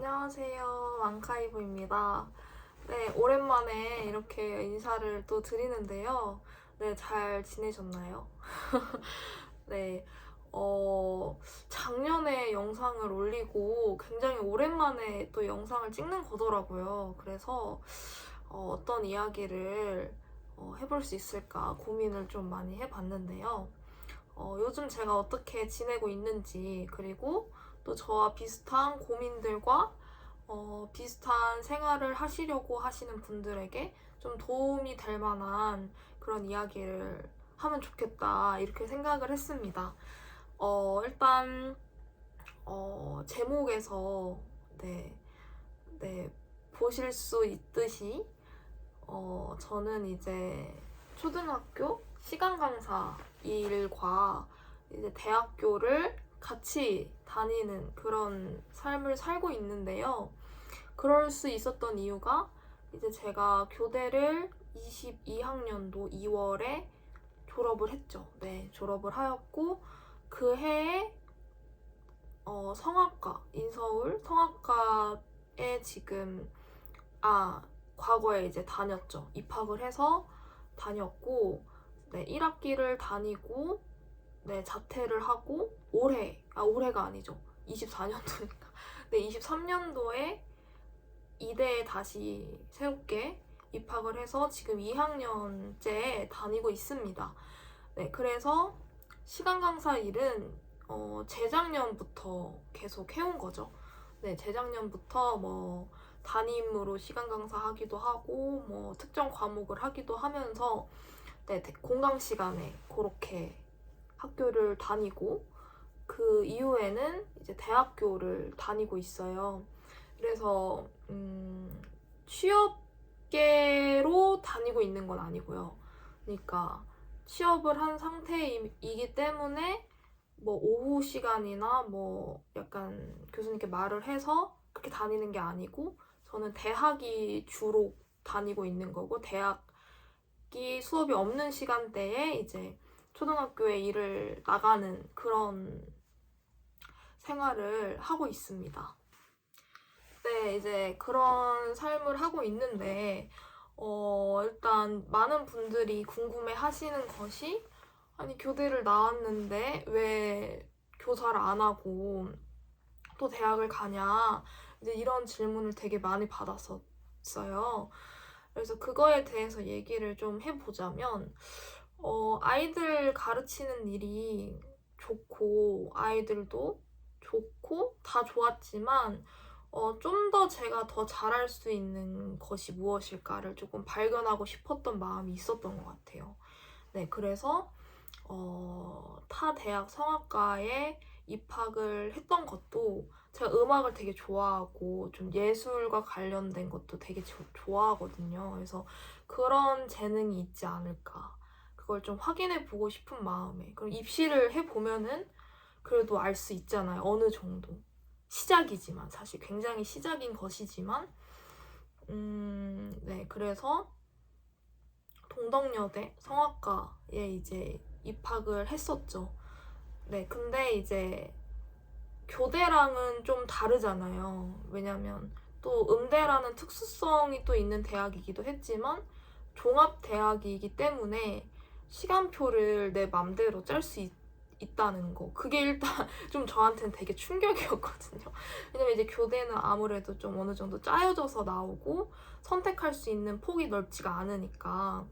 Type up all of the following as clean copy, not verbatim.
안녕하세요. 왕카이브입니다. 네, 오랜만에 이렇게 인사를 또 드리는데요. 네, 잘 지내셨나요? 네, 작년에 영상을 올리고 굉장히 오랜만에 또 영상을 찍는 거더라고요. 그래서 떤 이야기를 해볼 수 있을까 고민을 좀 많이 해봤는데요. 요즘 제가 어떻게 지내고 있는지, 그리고 또 저와 비슷한 고민들과 비슷한 생활을 하시려고 하시는 분들에게 좀 도움이 될 만한 그런 이야기를 하면 좋겠다, 이렇게 생각을 했습니다. 일단, 제목에서, 네, 네, 보실 수 있듯이, 저는 이제 초등학교 시간 강사 일과 이제 대학교를 같이 다니는 그런 삶을 살고 있는데요. 그럴 수 있었던 이유가 이제 제가 교대를 22학년도 2월에 졸업을 했죠. 네, 졸업을 하였고 그 해에 성악과, 인서울 성악과에 지금 과거에 이제 다녔죠. 입학을 해서 다녔고, 네, 1학기를 다니고, 네, 자퇴를 하고, 올해가 아니죠. 24년도니까. 네, 23년도에 이대에 다시 새롭게 입학을 해서 지금 2학년째 다니고 있습니다. 네, 그래서 시간 강사 일은 재작년부터 계속 해온 거죠. 네, 재작년부터 뭐 담임으로 시간 강사 하기도 하고 뭐 특정 과목을 하기도 하면서 네, 공강 시간에 그렇게 학교를 다니고 그 이후에는 이제 대학교를 다니고 있어요. 그래서 취업계로 다니고 있는 건 아니고요. 그러니까 취업을 한 상태이기 때문에 뭐 오후 시간이나 뭐 약간 교수님께 말을 해서 그렇게 다니는 게 아니고 저는 대학이 주로 다니고 있는 거고 대학이 수업이 없는 시간대에 이제 초등학교에 일을 나가는 그런 생활을 하고 있습니다. 네, 이제 그런 삶을 하고 있는데 일단 많은 분들이 궁금해 하시는 것이 아니 교대를 나왔는데 왜 교사를 안 하고 또 대학을 가냐 이제 이런 질문을 되게 많이 받았었어요. 그래서 그거에 대해서 얘기를 좀 해보자면 아이들 가르치는 일이 좋고 아이들도 좋고 다 좋았지만 좀 더 제가 더 잘할 수 있는 것이 무엇일까를 조금 발견하고 싶었던 마음이 있었던 것 같아요. 네, 그래서 타 대학 성악과에 입학을 했던 것도 제가 음악을 되게 좋아하고 좀 예술과 관련된 것도 되게 좋아하거든요. 그래서 그런 재능이 있지 않을까. 그걸 좀 확인해 보고 싶은 마음에. 그럼 입시를 해보면은 그래도 알 수 있잖아요. 어느 정도. 시작이지만, 사실 굉장히 시작인 것이지만, 네. 그래서 동덕여대 성악과에 이제 입학을 했었죠. 네. 근데 이제 교대랑은 좀 다르잖아요. 왜냐면 또 음대라는 특수성이 또 있는 대학이기도 했지만 종합대학이기 때문에 시간표를 내 맘대로 짤 수 있다는 거. 그게 일단 좀 저한테는 되게 충격이었거든요. 왜냐면 이제 교대는 아무래도 좀 어느 정도 짜여져서 나오고 선택할 수 있는 폭이 넓지가 않으니까.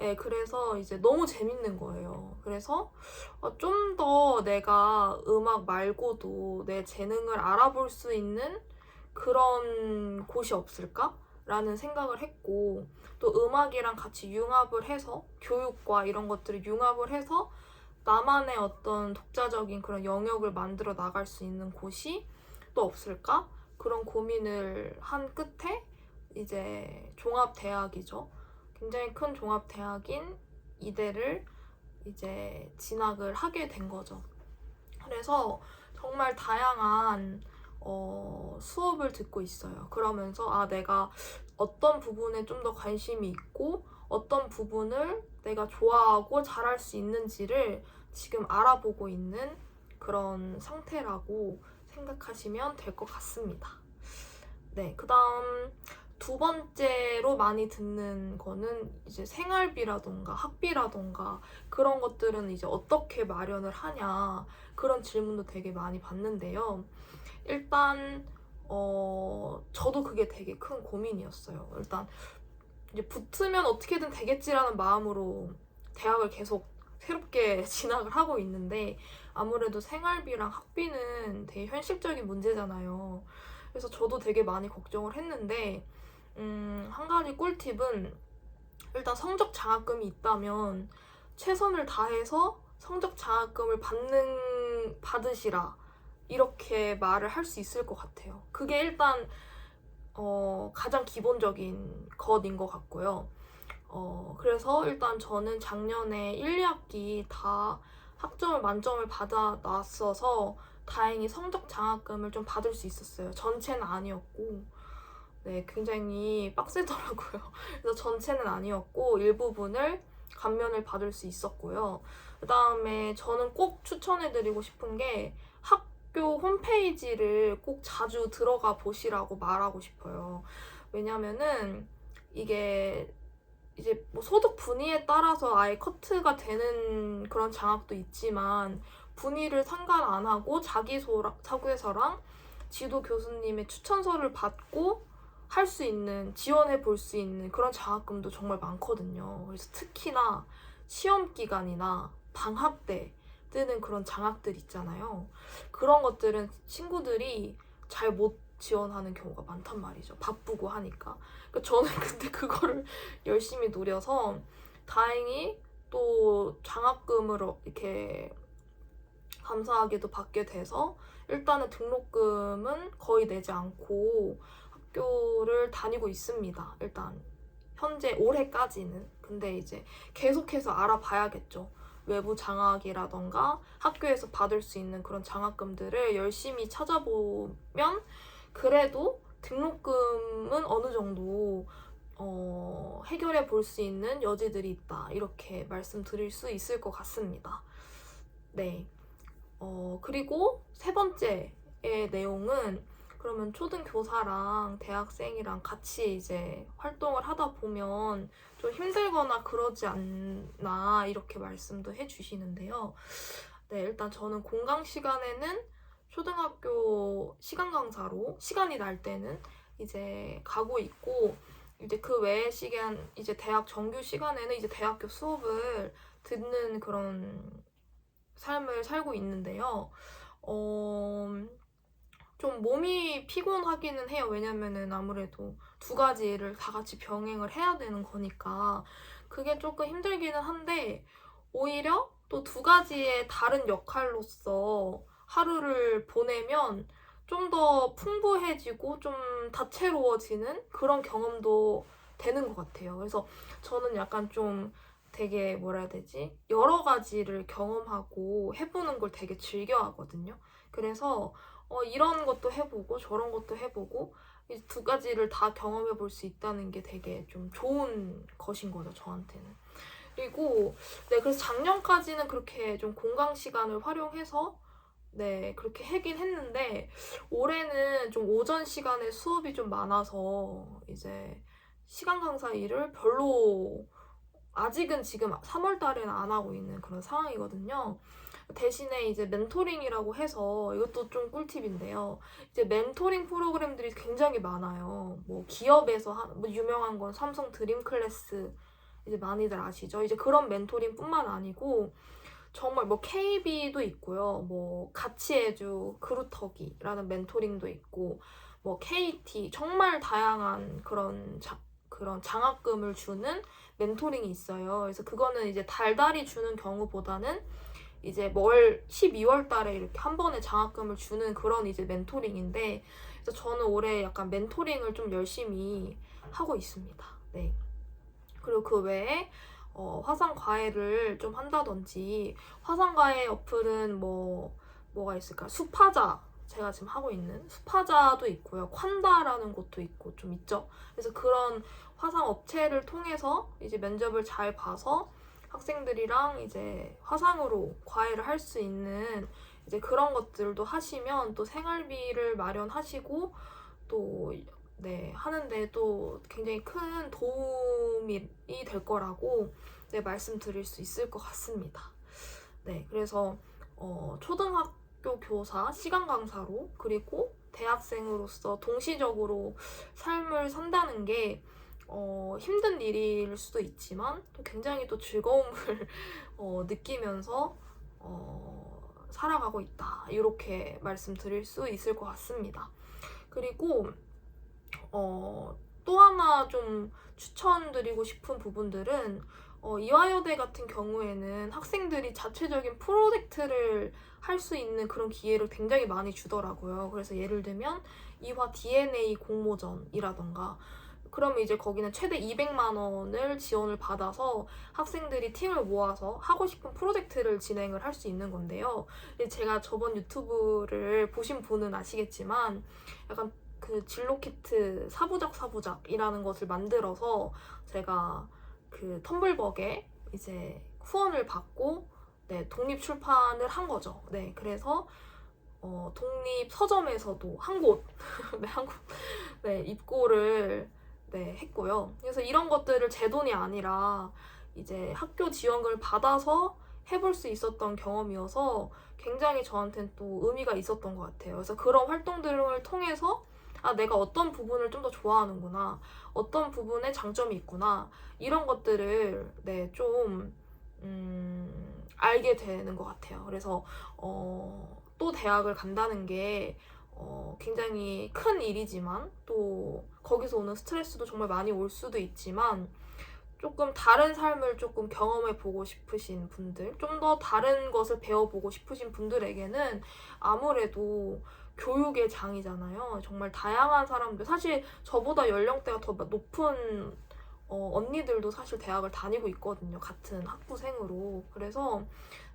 예, 그래서 이제 너무 재밌는 거예요. 그래서 좀 더 내가 음악 말고도 내 재능을 알아볼 수 있는 그런 곳이 없을까? 라는 생각을 했고, 또 음악이랑 같이 융합을 해서, 교육과 이런 것들을 융합을 해서, 나만의 어떤 독자적인 그런 영역을 만들어 나갈 수 있는 곳이 또 없을까? 그런 고민을 한 끝에, 이제 종합대학이죠. 굉장히 큰 종합대학인 이대를 이제 진학을 하게 된 거죠. 그래서 정말 다양한 수업을 듣고 있어요. 그러면서 내가 어떤 부분에 좀 더 관심이 있고 어떤 부분을 내가 좋아하고 잘할 수 있는지를 지금 알아보고 있는 그런 상태라고 생각하시면 될 것 같습니다. 네, 그다음 두 번째로 많이 듣는 거는 이제 생활비라던가 학비라던가 그런 것들은 이제 어떻게 마련을 하냐 그런 질문도 되게 많이 받는데요. 일단 저도 그게 되게 큰 고민이었어요. 일단 이제 붙으면 어떻게든 되겠지라는 마음으로 대학을 계속 새롭게 진학을 하고 있는데 아무래도 생활비랑 학비는 되게 현실적인 문제잖아요. 그래서 저도 되게 많이 걱정을 했는데 한 가지 꿀팁은 일단 성적 장학금이 있다면 최선을 다해서 성적 장학금을 받으시라 이렇게 말을 할 수 있을 것 같아요. 그게 일단 가장 기본적인 것인 것 같고요. 그래서 일단 저는 작년에 1, 2학기 다 학점을 만점을 받아놨어서 다행히 성적 장학금을 좀 받을 수 있었어요. 전체는 아니었고, 네, 굉장히 빡세더라고요. 그래서 전체는 아니었고, 일부분을 감면을 받을 수 있었고요. 그 다음에 저는 꼭 추천해드리고 싶은 게 학교 홈페이지를 꼭 자주 들어가 보시라고 말하고 싶어요. 왜냐면은 이게 이제 뭐 소득 분위에 따라서 아예 커트가 되는 그런 장학도 있지만 분위를 상관 안 하고 자기소개서랑 지도 교수님의 추천서를 받고 할 수 있는, 지원해 볼 수 있는 그런 장학금도 정말 많거든요. 그래서 특히나 시험 기간이나 방학 때 뜨는 그런 장학들 있잖아요. 그런 것들은 친구들이 잘 못 지원하는 경우가 많단 말이죠. 바쁘고 하니까. 그러니까 저는 근데 그거를 열심히 노려서 다행히 또 장학금을 이렇게 감사하게도 받게 돼서 일단은 등록금은 거의 내지 않고 학교를 다니고 있습니다. 일단 현재 올해까지는. 근데 이제 계속해서 알아봐야겠죠. 외부 장학이라던가 학교에서 받을 수 있는 그런 장학금들을 열심히 찾아보면 그래도 등록금은 어느 정도 해결해 볼 수 있는 여지들이 있다. 이렇게 말씀드릴 수 있을 것 같습니다. 네. 그리고 세 번째의 내용은 그러면 초등교사랑 대학생이랑 같이 이제 활동을 하다 보면 좀 힘들거나 그러지 않나 이렇게 말씀도 해주시는데요. 네, 일단 저는 공강 시간에는 초등학교 시간 강사로 시간이 날 때는 이제 가고 있고 이제 그 외의 시간 이제 대학 정규 시간에는 이제 대학교 수업을 듣는 그런 삶을 살고 있는데요. 좀 몸이 피곤하기는 해요. 왜냐면은 아무래도 두 가지 일을 다 같이 병행을 해야 되는 거니까 그게 조금 힘들기는 한데 오히려 또 두 가지의 다른 역할로서 하루를 보내면 좀 더 풍부해지고 좀 다채로워지는 그런 경험도 되는 것 같아요. 그래서 저는 약간 좀 되게 뭐라 해야 되지? 여러 가지를 경험하고 해보는 걸 되게 즐겨 하거든요. 그래서 이런 것도 해보고 저런 것도 해보고 이 두 가지를 다 경험해 볼 수 있다는 게 되게 좀 좋은 것인 거죠, 저한테는. 그리고 네, 그래서 작년까지는 그렇게 좀 공강 시간을 활용해서 네, 그렇게 하긴 했는데 올해는 좀 오전 시간에 수업이 좀 많아서 이제 시간 강사 일을 별로 아직은 지금 3월 달에는 안 하고 있는 그런 상황이거든요. 대신에 이제 멘토링이라고 해서 이것도 좀 꿀팁인데요. 이제 멘토링 프로그램들이 굉장히 많아요. 뭐 기업에서 뭐 유명한 건 삼성 드림 클래스 이제 많이들 아시죠? 이제 그런 멘토링뿐만 아니고 정말 뭐 KB도 있고요. 뭐 같이 해줘 그루터기라는 멘토링도 있고 뭐 KT 정말 다양한 그런 장학금을 주는 멘토링이 있어요. 그래서 그거는 이제 달달이 주는 경우보다는 이제 12월 달에 이렇게 한 번에 장학금을 주는 그런 이제 멘토링인데 그래서 저는 올해 약간 멘토링을 좀 열심히 하고 있습니다. 네. 그리고 그 외에 화상 과외를 좀 한다든지 화상 과외 어플은 뭐가 있을까? 수파자 제가 지금 하고 있는 수파자도 있고요. 콴다라는 곳도 있고 좀 있죠. 그래서 그런 화상 업체를 통해서 이제 면접을 잘 봐서 학생들이랑 이제 화상으로 과외를 할 수 있는 이제 그런 것들도 하시면 또 생활비를 마련하시고 또 네, 하는데 또 굉장히 큰 도움이 될 거라고 네, 말씀드릴 수 있을 것 같습니다. 네, 그래서 초등학교 교사, 시간 강사로 그리고 대학생으로서 동시적으로 삶을 산다는 게 힘든 일일 수도 있지만 또 굉장히 또 즐거움을 느끼면서 살아가고 있다. 이렇게 말씀드릴 수 있을 것 같습니다. 그리고 또 하나 좀 추천드리고 싶은 부분들은 이화여대 같은 경우에는 학생들이 자체적인 프로젝트를 할 수 있는 그런 기회를 굉장히 많이 주더라고요. 그래서 예를 들면 이화 DNA 공모전이라던가 그러면 이제 거기는 최대 200만 원을 지원을 받아서 학생들이 팀을 모아서 하고 싶은 프로젝트를 진행을 할 수 있는 건데요. 제가 저번 유튜브를 보신 분은 아시겠지만 약간 그 진로키트 사부작이라는 것을 만들어서 제가 그 텀블벅에 이제 후원을 받고 네, 독립 출판을 한 거죠. 네, 그래서 독립 서점에서도 한 곳, 네, 한 곳, 네, 입고를 네, 했고요. 그래서 이런 것들을 제 돈이 아니라 이제 학교 지원금을 받아서 해볼 수 있었던 경험이어서 굉장히 저한테는 또 의미가 있었던 것 같아요. 그래서 그런 활동들을 통해서 아, 내가 어떤 부분을 좀 더 좋아하는구나, 어떤 부분에 장점이 있구나, 이런 것들을 네, 좀 알게 되는 것 같아요. 그래서 또 대학을 간다는 게 굉장히 큰 일이지만 또 거기서 오는 스트레스도 정말 많이 올 수도 있지만 조금 다른 삶을 조금 경험해 보고 싶으신 분들, 좀 더 다른 것을 배워보고 싶으신 분들에게는 아무래도 교육의 장이잖아요. 정말 다양한 사람들, 사실 저보다 연령대가 더 높은 언니들도 사실 대학을 다니고 있거든요. 같은 학부생으로. 그래서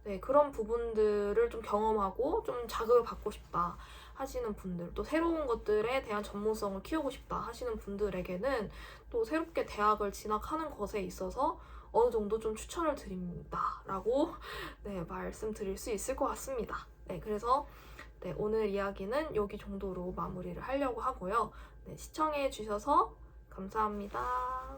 네, 그런 부분들을 좀 경험하고 좀 자극을 받고 싶다 하시는 분들, 또 새로운 것들에 대한 전문성을 키우고 싶다 하시는 분들에게는 또 새롭게 대학을 진학하는 것에 있어서 어느 정도 좀 추천을 드립니다라고 네, 말씀드릴 수 있을 것 같습니다. 네, 그래서 네, 오늘 이야기는 여기 정도로 마무리를 하려고 하고요. 네, 시청해 주셔서 감사합니다.